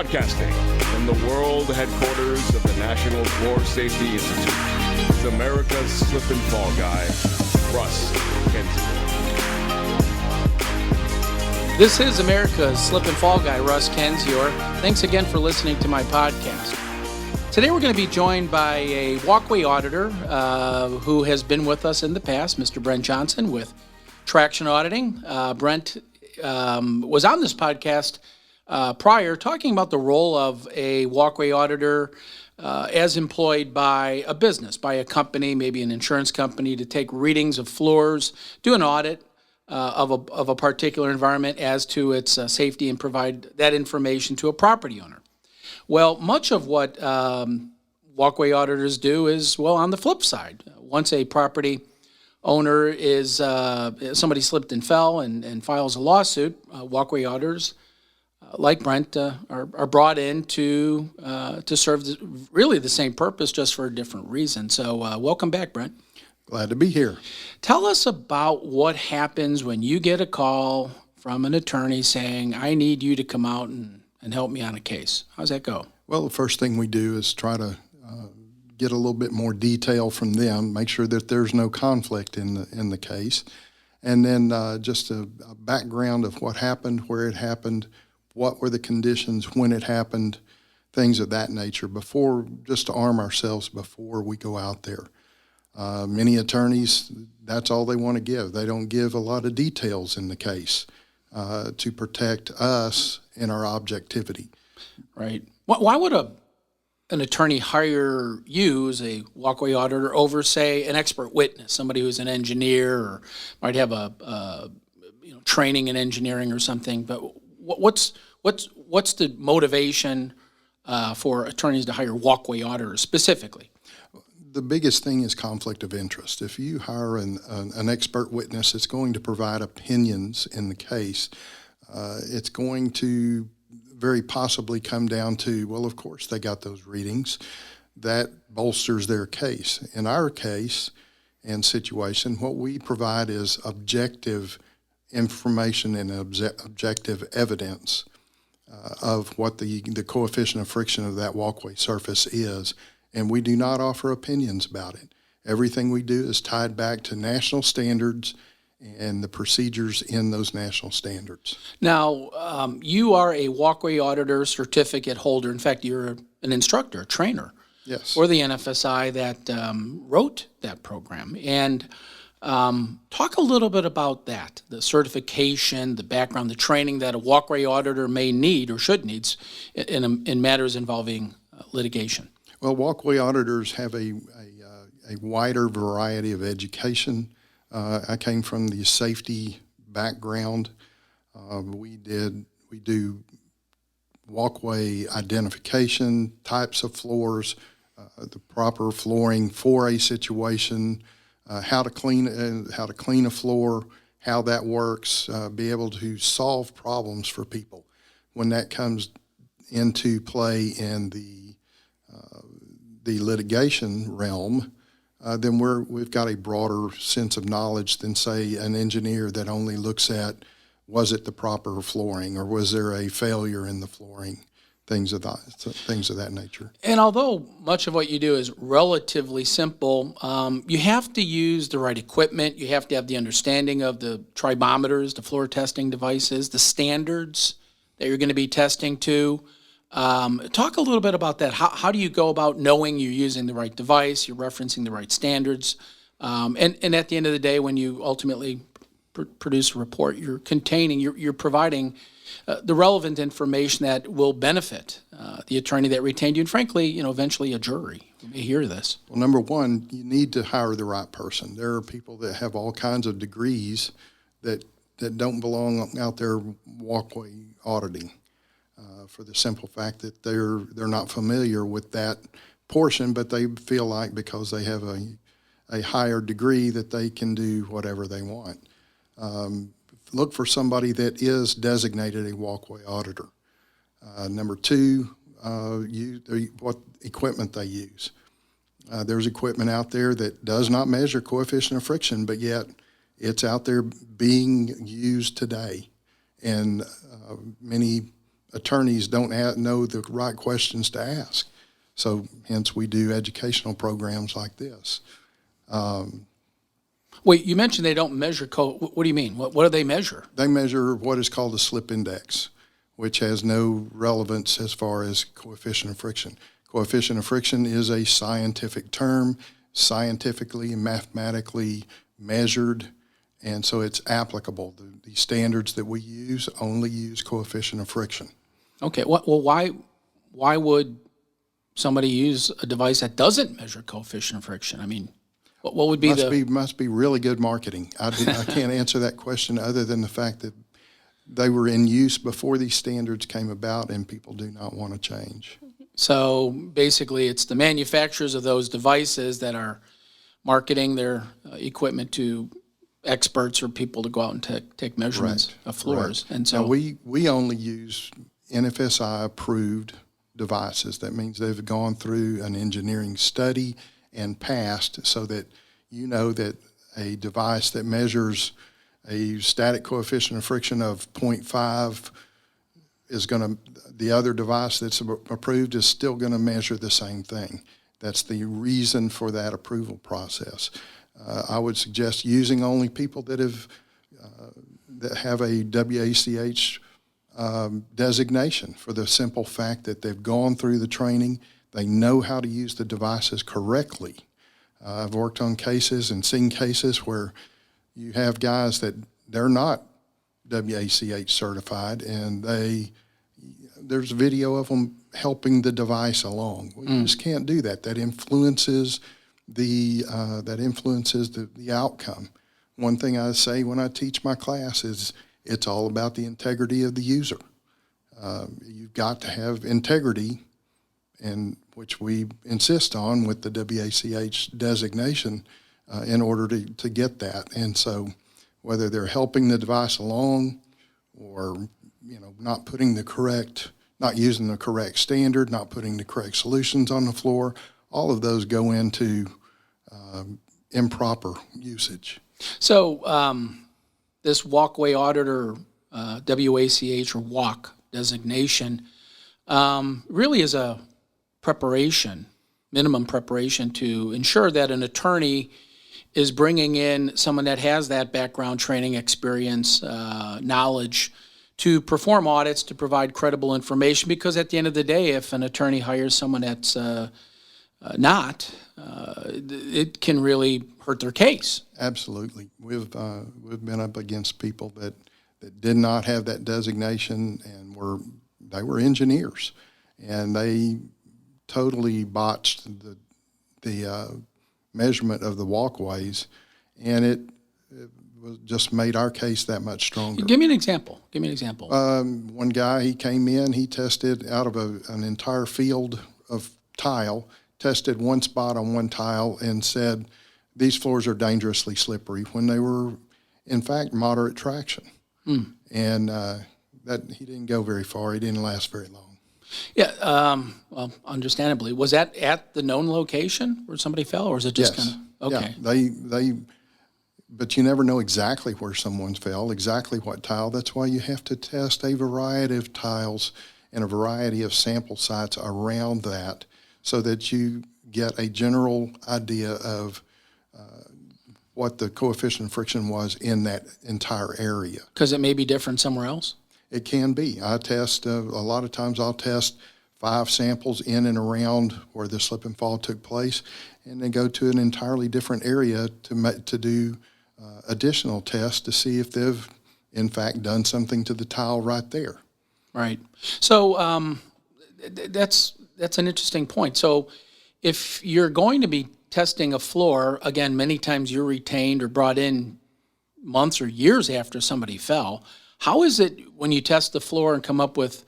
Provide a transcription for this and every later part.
Broadcasting from the world headquarters of the National Floor Safety Institute is America's slip and fall guy, Russ Kenzie. This is America's slip and fall guy, Russ Kenzior. Thanks again for listening to my podcast. Today we're going to be joined by a walkway auditor who has been with us in the past, Mr. Brent Johnson with Traction Auditing. Brent was on this podcast prior talking about the role of a walkway auditor as employed by a business, by a company, maybe an insurance company, to take readings of floors, do an audit of a particular environment as to its safety and provide that information to a property owner. Well, much of what walkway auditors do is, well, on the flip side. Once a property owner is, somebody slipped and fell and files a lawsuit, walkway auditors, like Brent, are brought in to serve really the same purpose, just for a different reason. So welcome back, Brent. Glad to be here. Tell us about what happens when you get a call from an attorney saying, I need you to come out and help me on a case. How's that go? Well, the first thing we do is try to get a little bit more detail from them, make sure that there's no conflict in the case, and then just a background of what happened, where it happened, what were the conditions when it happened, things of that nature, before, just to arm ourselves before we go out there. Many attorneys, that's all they want to give. They don't give a lot of details in the case to protect us in our objectivity. Right. Why would an attorney hire you as a walkway auditor over, say, an expert witness, somebody who's an engineer or might have a training in engineering or something? But what's the motivation for attorneys to hire walkway auditors specifically? The biggest thing is conflict of interest. If you hire an expert witness that's going to provide opinions in the case, it's going to very possibly come down to, well, of course, they got those readings. That bolsters their case. In our case and situation, what we provide is objective information and objective evidence of what the coefficient of friction of that walkway surface is. And we do not offer opinions about it. Everything we do is tied back to national standards and the procedures in those national standards. Now, you are a walkway auditor certificate holder. In fact, you're an instructor, a trainer. Yes. For the NFSI that wrote that program. And talk a little bit about that, the certification, the background, the training that a walkway auditor may need or should need in matters involving litigation. Well, walkway auditors have a wider variety of education. I came from the safety background. We do walkway identification, types of floors, the proper flooring for a situation, how to clean a floor, how that works, be able to solve problems for people. When that comes into play in the litigation realm, then we've got a broader sense of knowledge than, say, an engineer that only looks at, was it the proper flooring or was there a failure in the flooring, things of that nature. And although much of what you do is relatively simple, you have to use the right equipment. You have to have the understanding of the tribometers, the floor testing devices, the standards that you're going to be testing to. Talk a little bit about that. How do you go about knowing you're using the right device, you're referencing the right standards, and at the end of the day, when you ultimately produce a report, you're providing the relevant information that will benefit the attorney that retained you, and frankly, eventually a jury who may hear this. Well, number one, you need to hire the right person. There are people that have all kinds of degrees that don't belong out there walkway auditing. For the simple fact that they're not familiar with that portion, but they feel like because they have a higher degree that they can do whatever they want. Look for somebody that is designated a walkway auditor. Number two, what equipment they use. There's equipment out there that does not measure coefficient of friction, but yet it's out there being used today. And many attorneys don't know the right questions to ask. So hence we do educational programs like this. Wait, you mentioned they don't measure what do you mean? What do they measure? They measure what is called the slip index, which has no relevance as far as coefficient of friction. Coefficient of friction is a scientific term, scientifically and mathematically measured, and so it's applicable. The standards that we use only use coefficient of friction. Okay, well, why would somebody use a device that doesn't measure coefficient of friction? I mean, what would be must be really good marketing. I can't answer that question other than the fact that they were in use before these standards came about, and people do not want to change. So basically, it's the manufacturers of those devices that are marketing their equipment to experts or people to go out and take measurements of floors. Right. And so now, we only use NFSI approved devices. That means they've gone through an engineering study and passed, so that you know that a device that measures a static coefficient of friction of 0.5 is going to, the other device that's approved is still going to measure the same thing. That's the reason for that approval process. I would suggest using only people that have a WACH designation, for the simple fact that they've gone through the training, they know how to use the devices correctly. I've worked on cases and seen cases where you have guys that they're not WACH certified, and there's video of them helping the device along. We just can't do that. That influences the outcome. One thing I say when I teach my class is it's all about the integrity of the user. You've got to have integrity, and which we insist on with the WACH designation in order to get that. And so whether they're helping the device along or not using the correct standard, not putting the correct solutions on the floor, all of those go into improper usage. So this walkway auditor, WACH or WACH designation, really is a minimum preparation to ensure that an attorney is bringing in someone that has that background, training, experience, knowledge to perform audits, to provide credible information, because at the end of the day, if an attorney hires someone that's not, it can really hurt their case. Absolutely. We've been up against people that did not have that designation, and they were engineers, and they totally botched the measurement of the walkways, and it just made our case that much stronger. Give me an example. One guy, he came in, he tested out of an entire field of tile, tested one spot on one tile and said, these floors are dangerously slippery, when they were, in fact, moderate traction. And that he didn't go very far. He didn't last very long. Yeah, well, understandably. Was that at the known location where somebody fell, or was it just kind of, okay. Yeah, but you never know exactly where someone fell, exactly what tile. That's why you have to test a variety of tiles and a variety of sample sites around that, so that you get a general idea of what the coefficient of friction was in that entire area. Because it may be different somewhere else? It can be. I test, a lot of times I'll test 5 samples in and around where the slip and fall took place, and then go to an entirely different area to do additional tests to see if they've, in fact, done something to the tile right there. Right. So that's an interesting point. So if you're going to be testing a floor, again, many times you're retained or brought in months or years after somebody fell. How is it when you test the floor and come up with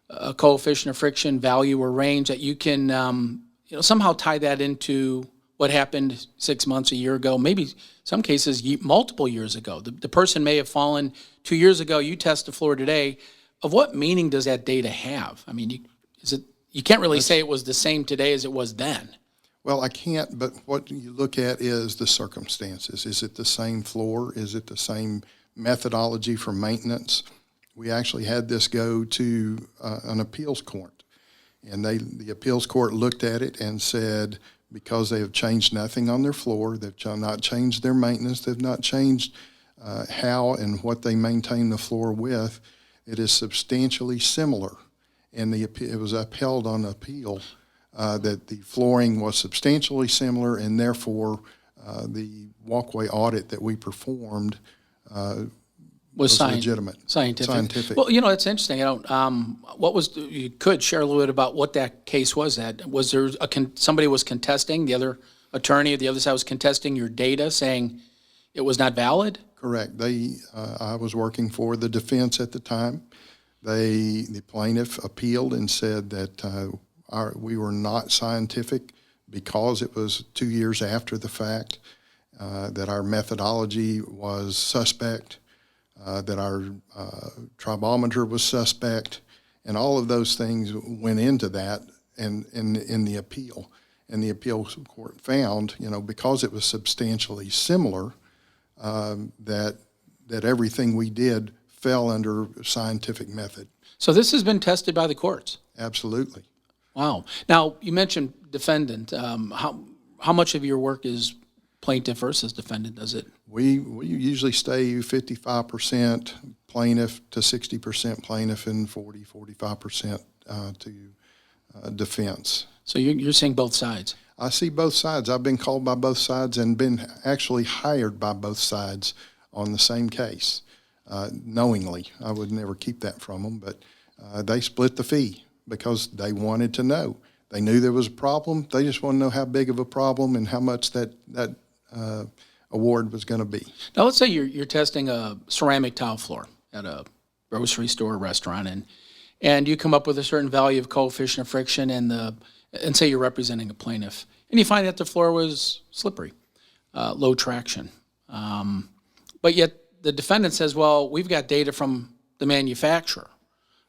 a coefficient of friction value or range that you can somehow tie that into what happened 6 months, a year ago, maybe some cases multiple years ago? The person may have fallen 2 years ago. You test the floor today. Of what meaning does that data have? I mean, you can't really say it was the same today as it was then. Well, I can't, but what you look at is the circumstances. Is it the same floor? Is it the same methodology for maintenance? We actually had this go to an appeals court, and the appeals court looked at it and said, because they have changed nothing on their floor, they've not changed their maintenance, they've not changed how and what they maintain the floor with, it is substantially similar. And it was upheld on appeal that the flooring was substantially similar, and therefore the walkway audit that we performed was legitimate, scientific. Well, it's interesting. You could share a little bit about what that case was. Was there somebody was contesting, the other attorney of the other side was contesting your data, saying it was not valid? Correct. I was working for the defense at the time. The plaintiff appealed and said that we were not scientific because it was 2 years after the fact, that our methodology was suspect, that our tribometer was suspect, and all of those things went into that and in the appeal. And the appeals court found, because it was substantially similar, that everything we did fell under scientific method. So this has been tested by the courts? Absolutely. Wow. Now, you mentioned defendant. How much of your work is plaintiff versus defendant, does it? We usually stay 55% plaintiff to 60% plaintiff and 45% to defense. So you're seeing both sides? I see both sides. I've been called by both sides and been actually hired by both sides on the same case, knowingly. I would never keep that from them, but they split the fee because they wanted to know. They knew there was a problem. They just want to know how big of a problem and how much that award was going to be. Now, let's say you're testing a ceramic tile floor at a grocery store or restaurant, and you come up with a certain value of coefficient of friction, and say you're representing a plaintiff, and you find that the floor was slippery, low traction. But yet the defendant says, well, we've got data from the manufacturer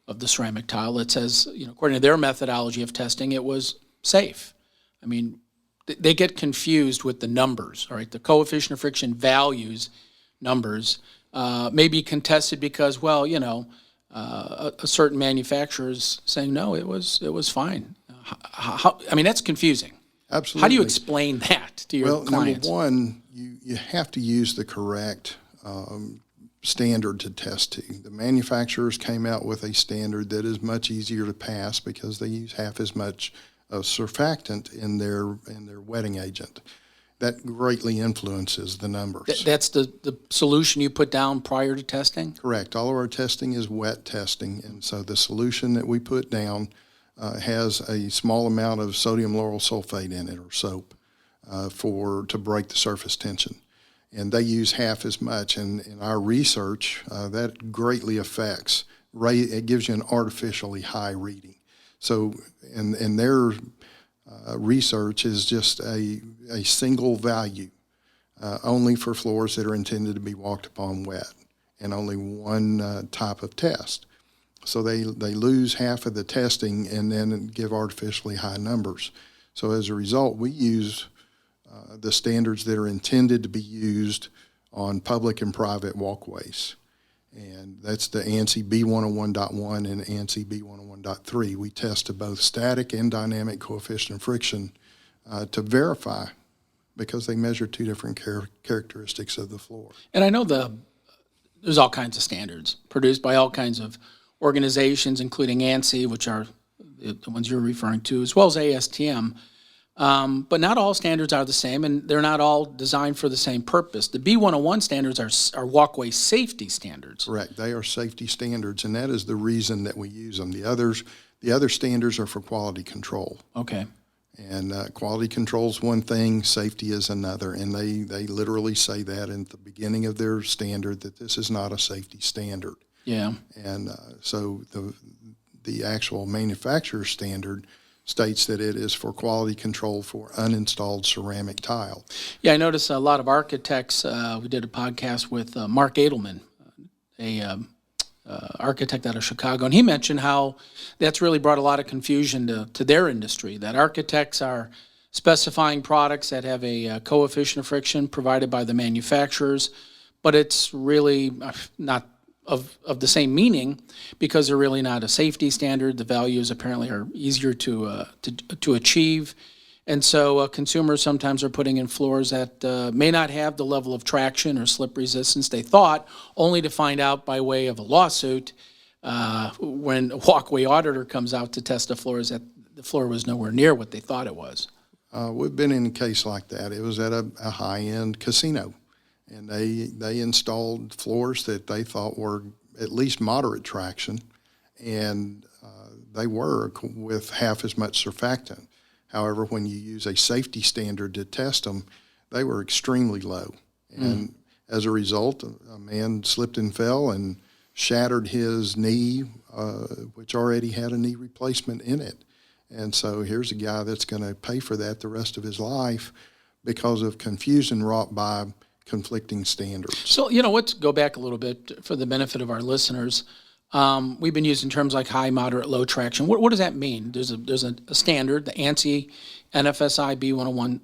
of the ceramic tile that says, according to their methodology of testing, it was safe. I mean, they get confused with the numbers, all right? The coefficient of friction values numbers may be contested because, a certain manufacturer is saying, no, it was fine. That's confusing. Absolutely. How do you explain that to your clients? Number one, you have to use the correct standard to test to. The manufacturers came out with a standard that is much easier to pass because they use half as much of surfactant in their wetting agent. That greatly influences the numbers. That's the solution you put down prior to testing? Correct. All of our testing is wet testing, and so the solution that we put down has a small amount of sodium lauryl sulfate in it, or soap, to break the surface tension. And they use half as much. And in our research, that greatly affects. It gives you an artificially high reading. So, and their research is just a single value, only for floors that are intended to be walked upon wet, and only one type of test. So they lose half of the testing and then give artificially high numbers. So as a result, we use the standards that are intended to be used on public and private walkways. And that's the ANSI B101.1 and ANSI B101.3. We test to both static and dynamic coefficient of friction to verify, because they measure two different characteristics of the floor. And I know there's all kinds of standards produced by all kinds of organizations, including ANSI, which are the ones you're referring to, as well as ASTM. But not all standards are the same, and they're not all designed for the same purpose. The B101 standards are walkway safety standards. Correct. They are safety standards, and that is the reason that we use them. The other standards are for quality control. Okay. And quality control is one thing, safety is another, and they literally say that in the beginning of their standard, that this is not a safety standard. Yeah. And so the actual manufacturer standard states that it is for quality control for uninstalled ceramic tile. Yeah, I noticed a lot of architects. We did a podcast with Mark Edelman, a architect out of Chicago, and he mentioned how that's really brought a lot of confusion to their industry, that architects are specifying products that have a coefficient of friction provided by the manufacturers, but it's really not of the same meaning because they're really not a safety standard. The values apparently are easier to achieve. And so consumers sometimes are putting in floors that may not have the level of traction or slip resistance they thought, only to find out by way of a lawsuit when a walkway auditor comes out to test the floors that the floor was nowhere near what they thought it was. We've been in a case like that. It was at a high-end casino, and they installed floors that they thought were at least moderate traction, and they were with half as much surfactant. However, when you use a safety standard to test them, they were extremely low. And as a result, a man slipped and fell and shattered his knee, which already had a knee replacement in it. And so here's a guy that's going to pay for that the rest of his life because of confusion wrought by conflicting standards. So, let's go back a little bit for the benefit of our listeners. We've been using terms like high, moderate, low traction. What does that mean? There's a standard, the ANSI NFSI B101.3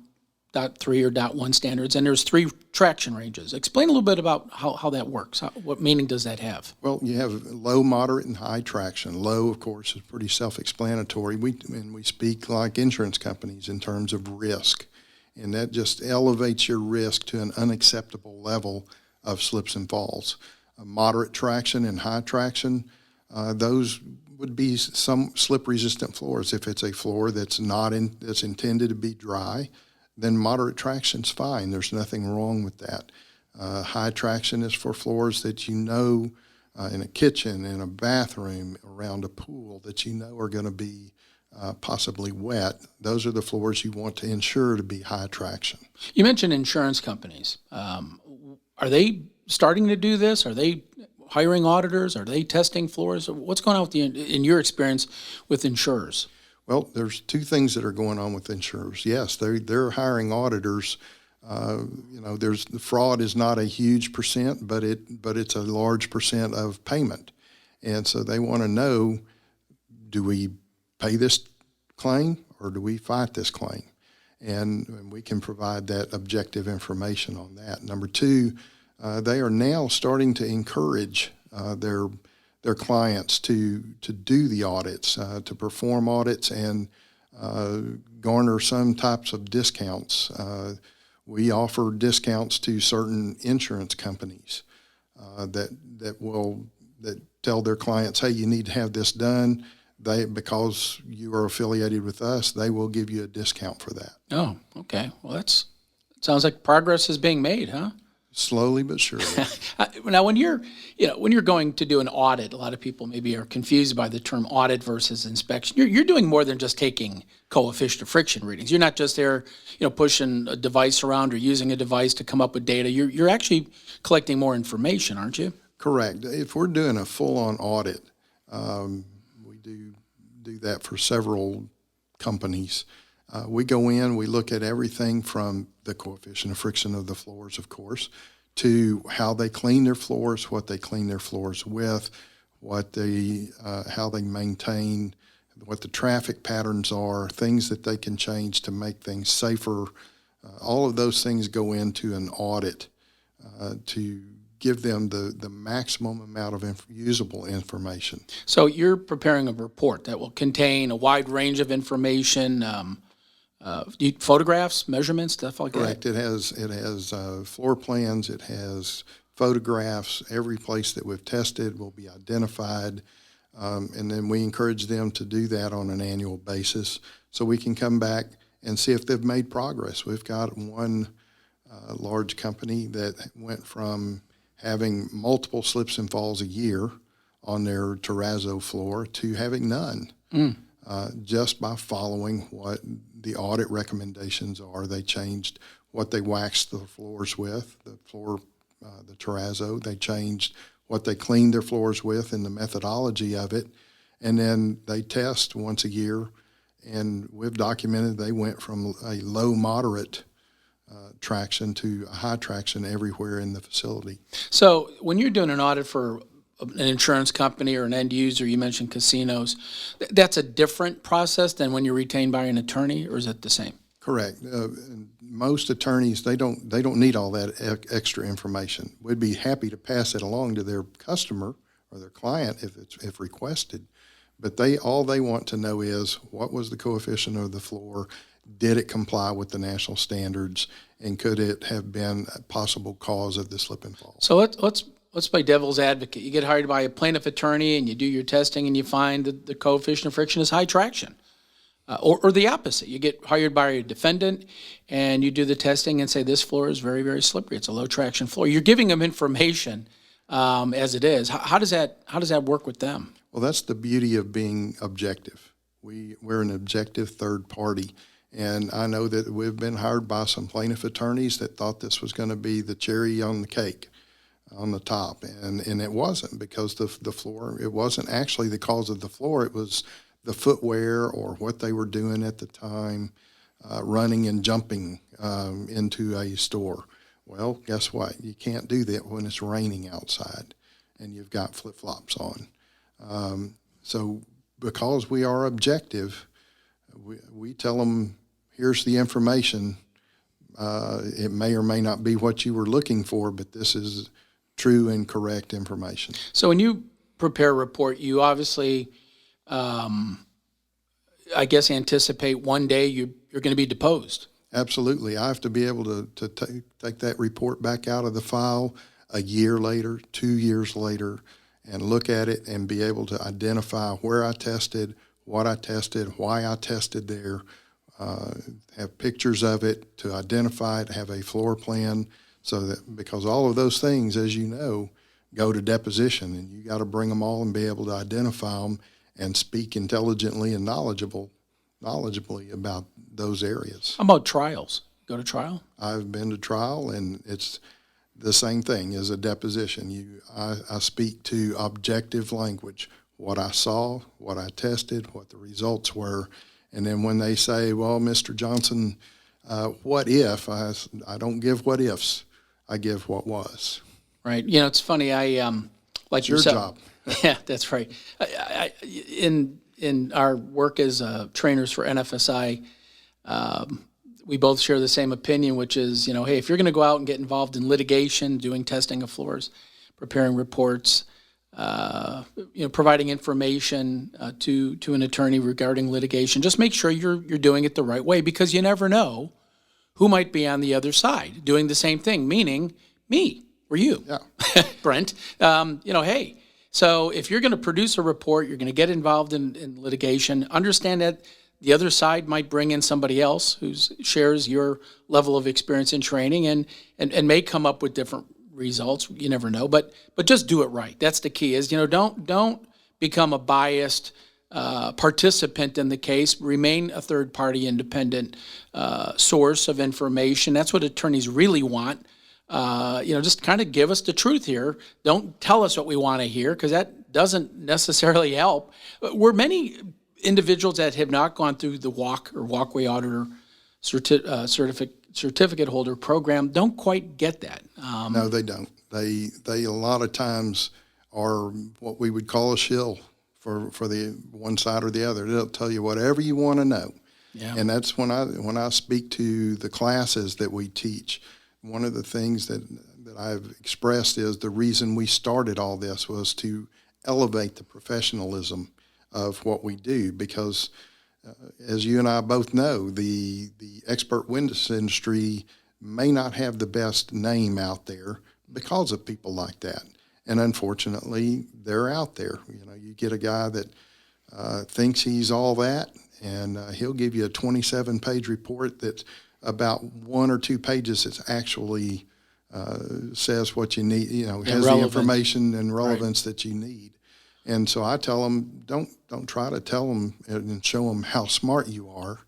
or .1 standards, and there's 3 traction ranges. Explain a little bit about how that works. What meaning does that have? Well, you have low, moderate, and high traction. Low, of course, is pretty self-explanatory. We speak like insurance companies in terms of risk, and that just elevates your risk to an unacceptable level of slips and falls. Moderate traction and high traction, those would be some slip-resistant floors. If it's a floor that's that's intended to be dry, then moderate traction's fine. There's nothing wrong with that. High traction is for floors that in a kitchen, in a bathroom, around a pool that are going to be possibly wet. Those are the floors you want to ensure to be high traction. You mentioned insurance companies. Are they starting to do this? Are they hiring auditors? Are they testing floors? What's going on in your experience with insurers? Well, there's 2 things that are going on with insurers. Yes, they're hiring auditors. The fraud is not a huge percent, but it's a large percent of payment, and so they want to know: do we pay this claim or do we fight this claim? And we can provide that objective information on that. Number 2. They are now starting to encourage their clients to do the audits, to perform audits and garner some types of discounts. We offer discounts to certain insurance companies that tell their clients, hey, you need to have this done. Because you are affiliated with us, they will give you a discount for that. Oh, okay. Well, it sounds like progress is being made, huh? Slowly but surely. Now, when you're going to do an audit, a lot of people maybe are confused by the term audit versus inspection. You're doing more than just taking coefficient of friction readings. You're not just there, pushing a device around or using a device to come up with data. You're actually collecting more information, aren't you? Correct. If we're doing a full-on audit, we do that for several companies. We go in, we look at everything from the coefficient of friction of the floors, of course, to how they clean their floors, what they clean their floors with, how they maintain, what the traffic patterns are, things that they can change to make things safer. All of those things go into an audit to give them the maximum amount of usable information. So you're preparing a report that will contain a wide range of information, photographs, measurements, stuff like Correct. that? It has floor plans. It has photographs. Every place that we've tested will be identified, and then we encourage them to do that on an annual basis so we can come back and see if they've made progress. We've got one large company that went from having multiple slips and falls a year on their terrazzo floor to having none. Just by following what the audit recommendations are. They changed what they waxed the floors with, the terrazzo. They changed what they cleaned their floors with and the methodology of it. And then they test once a year, and we've documented they went from a low, moderate traction to a high traction everywhere in the facility. So when you're doing an audit for an insurance company or an end user, you mentioned casinos, that's a different process than when you're retained by an attorney, or is it the same? Correct. Most attorneys, they don't need all that extra information. We'd be happy to pass it along to their customer or their client if requested. But all they want to know is, what was the coefficient of the floor? Did it comply with the national standards? And could it have been a possible cause of the slip and fall? So let's play devil's advocate. You get hired by a plaintiff attorney and you do your testing and you find that the coefficient of friction is high traction. Or the opposite. You get hired by a defendant and you do the testing and say, this floor is very, very slippery. It's a low traction floor. You're giving them information as it is. How does that work with them? Well, that's the beauty of being objective. We're an objective third party. And I know that we've been hired by some plaintiff attorneys that thought this was going to be the cherry on the cake, on the top. And it wasn't, because the floor, it wasn't actually the cause of the floor. It was the footwear or what they were doing at the time, running and jumping into a store. Well, guess what? You can't do that when it's raining outside and you've got flip-flops on. So because we are objective, we tell them, here's the information. It may or may not be what you were looking for, but this is true and correct information. So when you prepare a report, you obviously, I guess, anticipate one day you're going to be deposed. Absolutely. I have to be able to take that report back out of the file a year later, 2 years later, and look at it and be able to identify where I tested, what I tested, why I tested there, have pictures of it to identify it, have a floor plan, so that, because all of those things, as you know, go to deposition, and you got to bring them all and be able to identify them and speak intelligently and knowledgeably about those areas. How about trials? Go to trial? I've been to trial, and it's the same thing as a deposition. I speak to objective language, what I saw, what I tested, what the results were, and then when they say, well, Mr. Johnson, what if? I don't give what ifs. I give what was. Right. You know, it's funny. Like it's your job. Yeah, that's right. In our work as trainers for NFSI, we both share the same opinion, which is, hey, if you're going to go out and get involved in litigation, doing testing of floors, preparing reports, providing information to an attorney regarding litigation, just make sure you're doing it the right way, because you never know who might be on the other side doing the same thing, meaning me or you, yeah. Brent. Hey, so if you're going to produce a report, you're going to get involved in litigation, understand that the other side might bring in somebody else who shares your level of experience and training and may come up with different results. You never know, but just do it right. That's the key, is, don't become a biased participant in the case. Remain a third-party independent source of information. That's what attorneys really want. Just kind of give us the truth here. Don't tell us what we want to hear, because that doesn't necessarily help. We're many individuals that have not gone through the WACH or Walkway Auditor certificate holder program don't quite get that. No, they don't. They a lot of times are what we would call a shill for the one side or the other. They'll tell you whatever you want to know. Yeah. And that's when I speak to the classes that we teach. One of the things that I've expressed is the reason we started all this was to elevate the professionalism of what we do, because as you and I both know, the expert witness industry may not have the best name out there because of people like that. And unfortunately, they're out there. You get a guy that thinks he's all that, and he'll give you a 27-page report that's about 1 or 2 pages that's actually says what you need, has the information and relevance that you need. And so I tell them, don't try to tell them and show them how smart you are.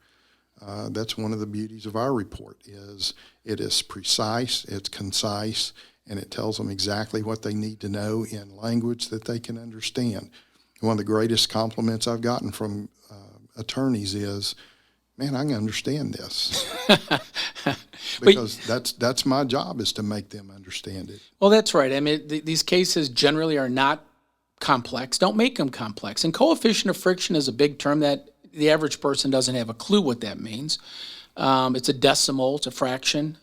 That's one of the beauties of our report, is it is precise, it's concise, and it tells them exactly what they need to know in language that they can understand. One of the greatest compliments I've gotten from attorneys is, man, I can understand this. Because that's my job, is to make them understand it. Well, that's right. I mean, these cases generally are not complex. Don't make them complex. And coefficient of friction is a big term that the average person doesn't have a clue what that means. It's a decimal, it's a fraction.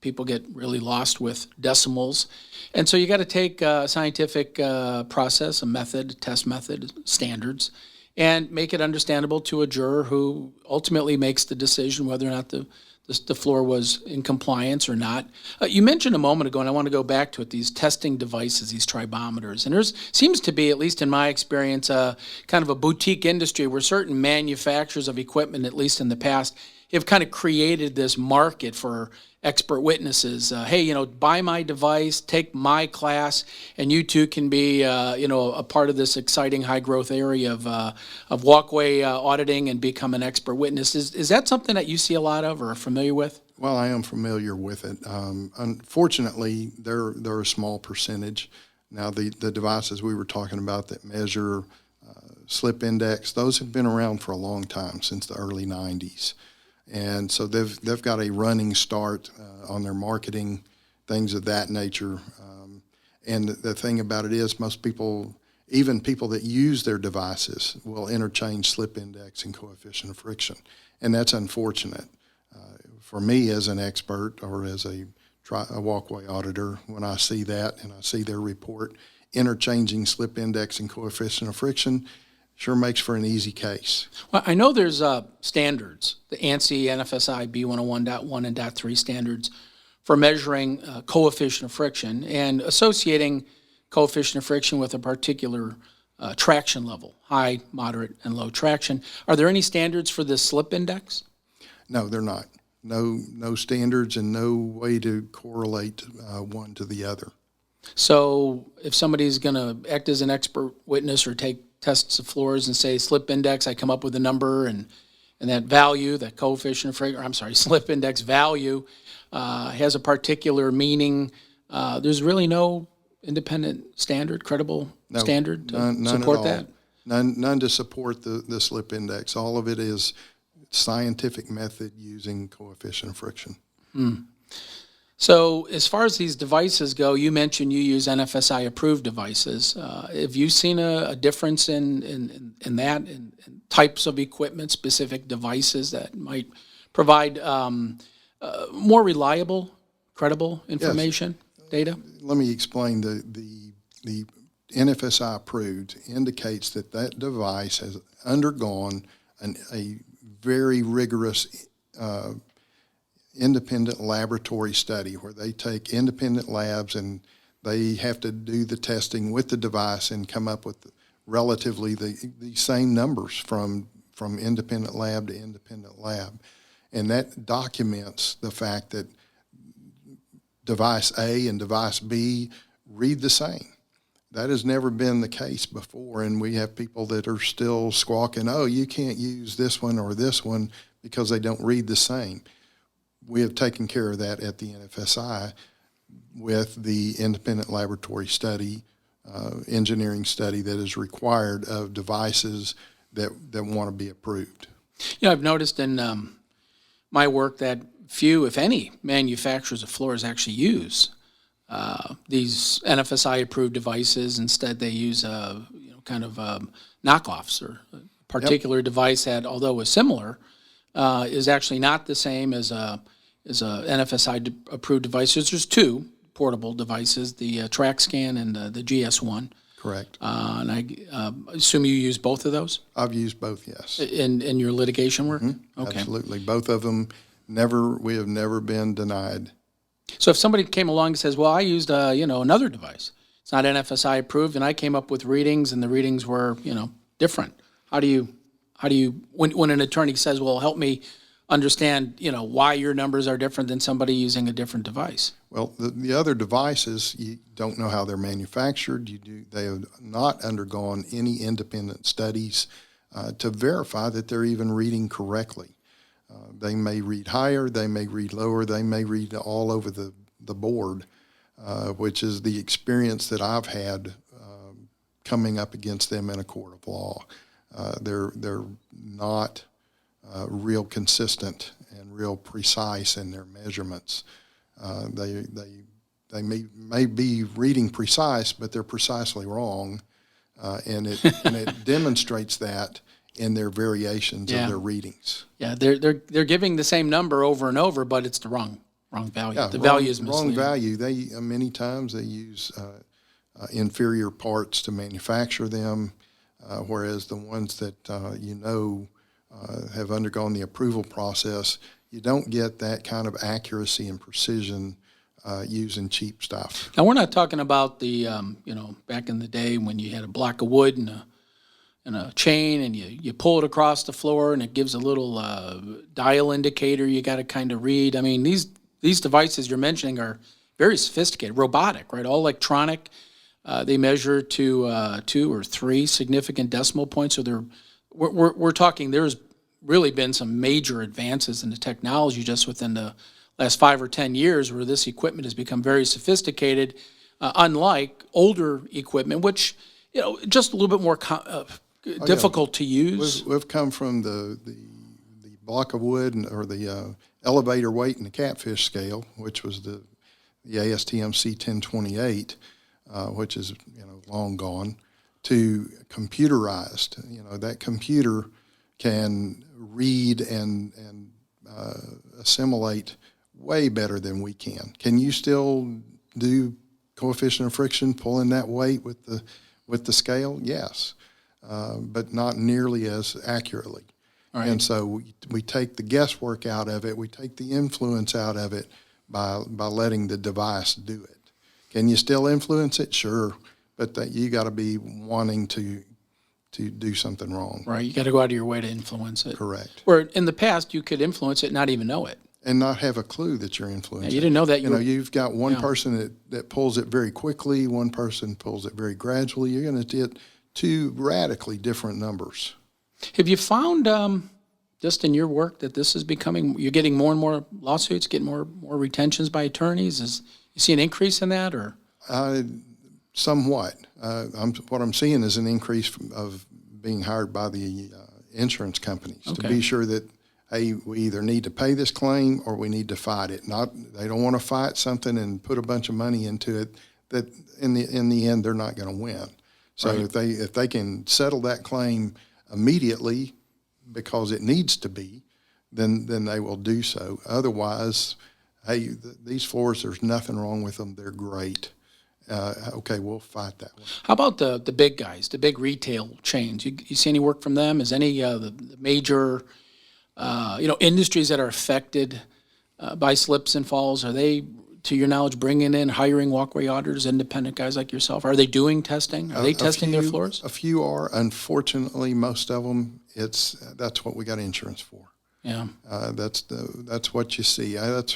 People get really lost with decimals. And so you got to take a scientific process, a method, test method, standards, and make it understandable to a juror who ultimately makes the decision whether or not the floor was in compliance or not. You mentioned a moment ago, and I want to go back to it, these testing devices, these tribometers. And there's seems to be, at least in my experience, kind of a boutique industry where certain manufacturers of equipment, at least in the past, have kind of created this market for expert witnesses. Hey, buy my device, take my class, and you too can be, a part of this exciting high-growth area of walkway auditing and become an expert witness. Is that something that you see a lot of or are familiar with? Well, I am familiar with it. Unfortunately, they're a small percentage. Now, the devices we were talking about that measure slip index, those have been around for a long time, since the early 90s. And so they've got a running start on their marketing, things of that nature. And the thing about it is most people, even people that use their devices, will interchange slip index and coefficient of friction. And that's unfortunate. For me as an expert or as a walkway auditor, when I see that and I see their report interchanging slip index and coefficient of friction, sure makes for an easy case. Well, I know there's standards, the ANSI, NFSI, B101.1 and .3 standards for measuring coefficient of friction and associating coefficient of friction with a particular traction level, high, moderate, and low traction. Are there any standards for this slip index? No, they're not. No standards and no way to correlate one to the other. So if somebody's going to act as an expert witness or take tests of floors and say slip index, I come up with a number and that value, that coefficient of friction, slip index value has a particular meaning. There's really no independent standard, credible standard to none support at all. that? None to support the slip index. All of it is scientific method using coefficient of friction. So as far as these devices go, you mentioned you use NFSI approved devices. Have you seen a difference in that, in types of equipment, specific devices that might provide more reliable, credible information, data? Let me explain. The NFSI approved indicates that device has undergone a very rigorous independent laboratory study where they take independent labs and they have to do the testing with the device and come up with relatively the same numbers from independent lab to independent lab. And that documents the fact that device A and device B read the same. That has never been the case before, and we have people that are still squawking, oh, you can't use this one or this one because they don't read the same. We have taken care of that at the NFSI with the independent laboratory study, engineering study that is required of devices that want to be approved. I've noticed in my work that few, if any, manufacturers of floors actually use these NFSI-approved devices. Instead, they use knockoffs or a particular device that, although is similar, is actually not the same as a NFSI-approved device. There's two portable devices, the TrackScan and the GS1. Correct. And I assume you use both of those? I've used both, yes. In your litigation work? Mm-hmm. Okay. Absolutely. Both of them, we have never been denied. So if somebody came along and says, well, I used another device, it's not NFSI approved, and I came up with readings and the readings were different. How do you when an attorney says, well, help me understand why your numbers are different than somebody using a different device? Well, the other devices, you don't know how they're manufactured. They have not undergone any independent studies to verify that they're even reading correctly. They may read higher, they may read lower, they may read all over the board, which is the experience that I've had coming up against them in a court of law. They're not real consistent and real precise in their measurements. They may be reading precise, but they're precisely wrong, and it demonstrates that in their variations Yeah. of their readings. Yeah, they're giving the same number over and over, but it's the wrong value. Yeah, The value is wrong misleading. value. They many times they use inferior parts to manufacture them, whereas the ones that have undergone the approval process, you don't get that kind of accuracy and precision using cheap stuff. Now, we're not talking about the, back in the day when you had a block of wood and a chain and you pull it across the floor and it gives a little dial indicator you got to kind of read. I mean, these devices you're mentioning are very sophisticated, robotic, right? All electronic. They measure to 2 or 3 significant decimal points. So we're talking, there's really been some major advances in the technology just within the last 5 or 10 years where this equipment has become very sophisticated, unlike older equipment, which, just a little bit more difficult to use. We've come from the block of wood or the elevator weight and the catfish scale, which was the ASTM C1028, which is long gone, to computerized. That computer can read and assimilate way better than we can. Can you still do coefficient of friction, pulling that weight with the scale? Yes, but not nearly as accurately. Right. And so we take the guesswork out of it. We take the influence out of it by letting the device do it. Can you still influence it? Sure, but you got to be wanting to do something wrong. Right, you got to go out of your way to influence it. Correct. Where in the past you could influence it and not even know it. And not have a clue that you're influencing. Yeah, you didn't know that. You've got one person that pulls it very quickly, one person pulls it very gradually. You're going to get 2 radically different numbers. Have you found, just in your work, that this is you're getting more and more lawsuits, getting more retentions by attorneys? You see an increase in that, or? Somewhat. What I'm seeing is an increase of being hired by the insurance companies to be sure that, hey, we either need to pay this claim or we need to fight it. They don't want to fight something and put a bunch of money into it that in the end they're not going to win. So if they can settle that claim immediately because it needs to be, then they will do so. Otherwise, hey, these floors, there's nothing wrong with them. They're great. Okay, we'll fight that one. How about the big guys, the big retail chains? You see any work from them? Is any the major industries that are affected by slips and falls, are they, to your knowledge, bringing in, hiring walkway auditors, independent guys like yourself? Are they doing testing? Are they testing their floors? A few are. Unfortunately, most of them, that's what we got insurance for. Yeah. That's what you see.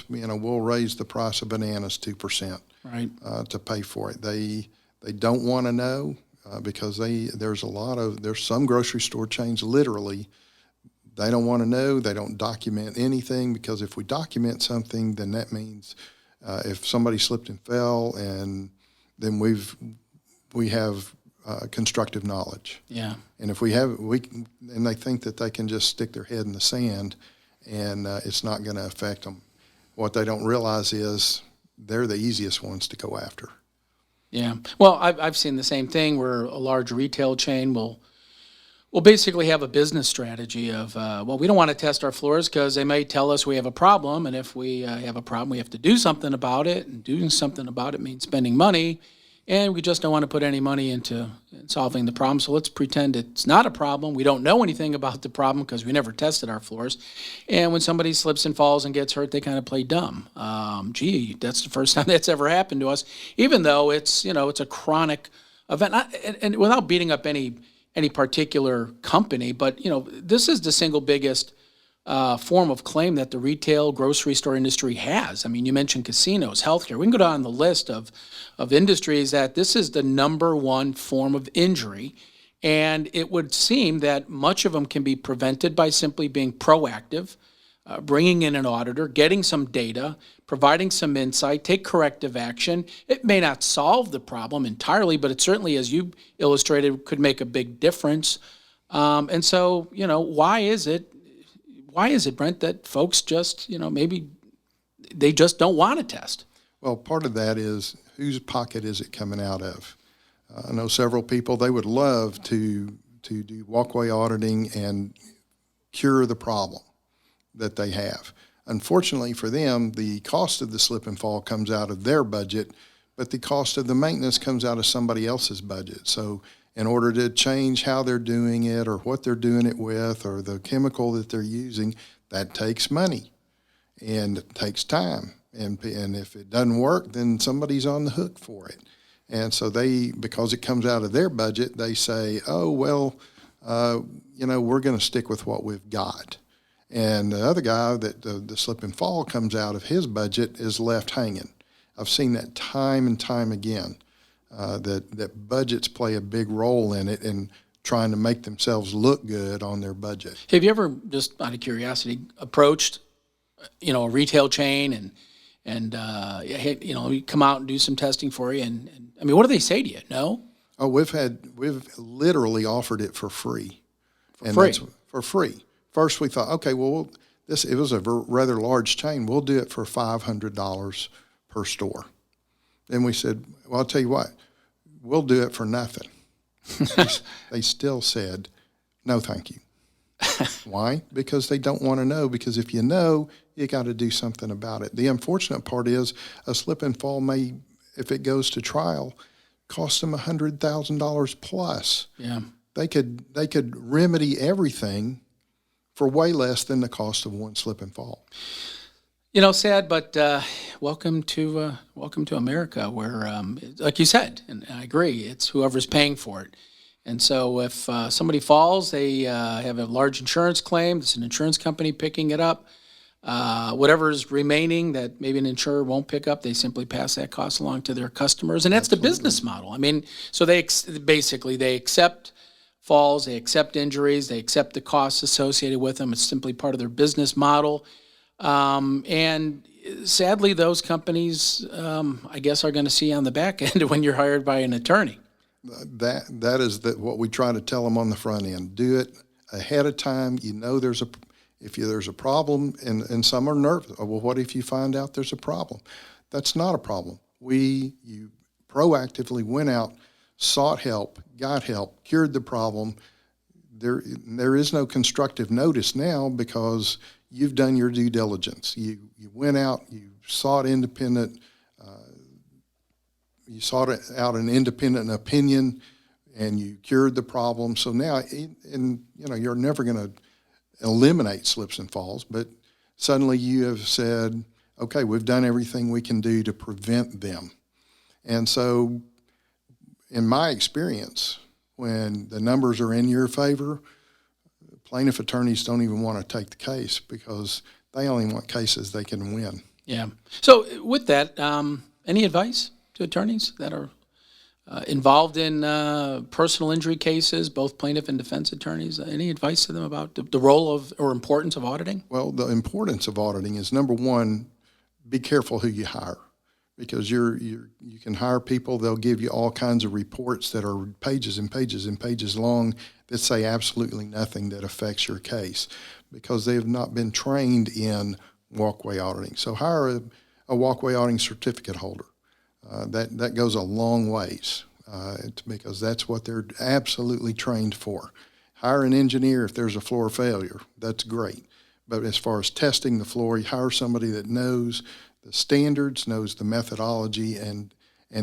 We'll raise the price of bananas 2%. Right. To pay for it. They don't want to know because there's some grocery store chains literally, they don't want to know. They don't document anything because if we document something, then that means if somebody slipped and fell, and then we have constructive knowledge. Yeah. And if and they think that they can just stick their head in the sand, and it's not going to affect them. What they don't realize is they're the easiest ones to go after. Yeah. Well, I've seen the same thing where a large retail chain will basically have a business strategy of, we don't want to test our floors because they may tell us we have a problem, and if we have a problem, we have to do something about it, and doing something about it means spending money, and we just don't want to put any money into solving the problem, so let's pretend it's not a problem. We don't know anything about the problem because we never tested our floors, and when somebody slips and falls and gets hurt, they kind of play dumb. That's the first time that's ever happened to us, even though it's a chronic event. And without beating up any particular company, but this is the single biggest form of claim that the retail grocery store industry has. I mean, you mentioned casinos, healthcare. We can go down the list of industries that this is the number one form of injury, and it would seem that much of them can be prevented by simply being proactive, bringing in an auditor, getting some data, providing some insight, take corrective action. It may not solve the problem entirely, but it certainly, as you illustrated, could make a big difference. And so, why is it, Brent, that folks just, maybe they just don't want to test? Well, part of that is whose pocket is it coming out of? I know several people, they would love to to do walkway auditing and cure the problem that they have. Unfortunately for them, the cost of the slip and fall comes out of their budget, but the cost of the maintenance comes out of somebody else's budget. So in order to change how they're doing it or what they're doing it with or the chemical that they're using, that takes money and it takes time. And if it doesn't work, then somebody's on the hook for it. And so because it comes out of their budget, they say, oh, well, we're going to stick with what we've got. And the other guy that the slip and fall comes out of his budget is left hanging. I've seen that time and time again, that budgets play a big role in it and trying to make themselves look good on their budget. Have you ever, just out of curiosity, approached, a retail chain and you come out and do some testing for you? And I mean, what do they say to you? No? Oh, we've literally offered it for free. For free. First, we thought, okay, well, it was a rather large chain. We'll do it for $500 per store. Then we said, well, I'll tell you what, we'll do it for nothing. They still said, no, thank you. Why? Because they don't want to know, because if you know, you got to do something about it. The unfortunate part is a slip and fall may, if it goes to trial, cost them $100,000 plus. Yeah. They could remedy everything for way less than the cost of one slip and fall. Sad, but welcome to America, where, like you said, and I agree, it's whoever's paying for it. And so if somebody falls, they have a large insurance claim, it's an insurance company picking it up. Whatever's remaining that maybe an insurer won't pick up, they simply pass that cost along to their customers. And that's Absolutely. The business model. I mean, so they accept falls, they accept injuries, they accept the costs associated with them. It's simply part of their business model. And sadly, those companies, I guess, are going to see on the back end when you're hired by an attorney. That is what we try to tell them on the front end. Do it ahead of time. There's a problem, and some are nervous. Well, what if you find out there's a problem? That's not a problem. You proactively went out, sought help, got help, cured the problem. There is no constructive notice now because you've done your due diligence. You went out, you sought independent. You sought out an independent opinion, and you cured the problem. So now, you're never going to eliminate slips and falls, but suddenly you have said, okay, we've done everything we can do to prevent them. And so, in my experience, when the numbers are in your favor, plaintiff attorneys don't even want to take the case because they only want cases they can win. Yeah. So with that, any advice to attorneys that are involved in personal injury cases, both plaintiff and defense attorneys? Any advice to them about the role of or importance of auditing? Well, the importance of auditing is, number one, be careful who you hire, because you can hire people, they'll give you all kinds of reports that are pages and pages and pages long that say absolutely nothing that affects your case because they have not been trained in walkway auditing. So hire a walkway auditing certificate holder. That goes a long ways because that's what they're absolutely trained for. Hire an engineer if there's a floor failure. That's great. But as far as testing the floor, you hire somebody that knows the standards, knows the methodology, and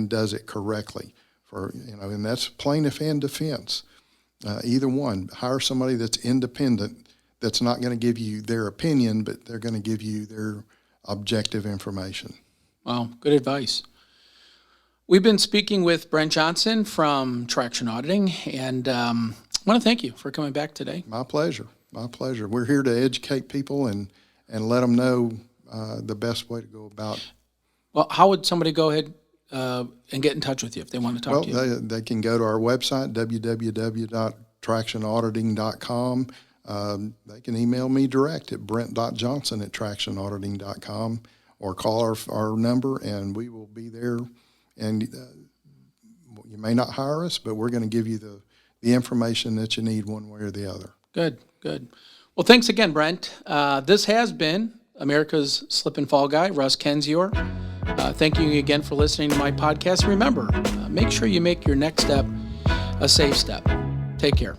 does it correctly. And that's plaintiff and defense. Either one. Hire somebody that's independent, that's not going to give you their opinion, but they're going to give you their objective information. Wow, good advice. We've been speaking with Brent Johnson from Traction Auditing, and I want to thank you for coming back today. My pleasure. My pleasure. We're here to educate people and let them know the best way to go about. Well, how would somebody go ahead and get in touch with you if they want to talk to you? Well, they can go to our website, www.tractionauditing.com. They can email me direct at brent.johnson@tractionauditing.com or call our number, and we will be there. And you may not hire us, but we're going to give you the information that you need one way or the other. Good. Well, thanks again, Brent. This has been America's Slip and Fall Guy, Russ Kenzior. Thank you again for listening to my podcast. Remember, make sure you make your next step a safe step. Take care.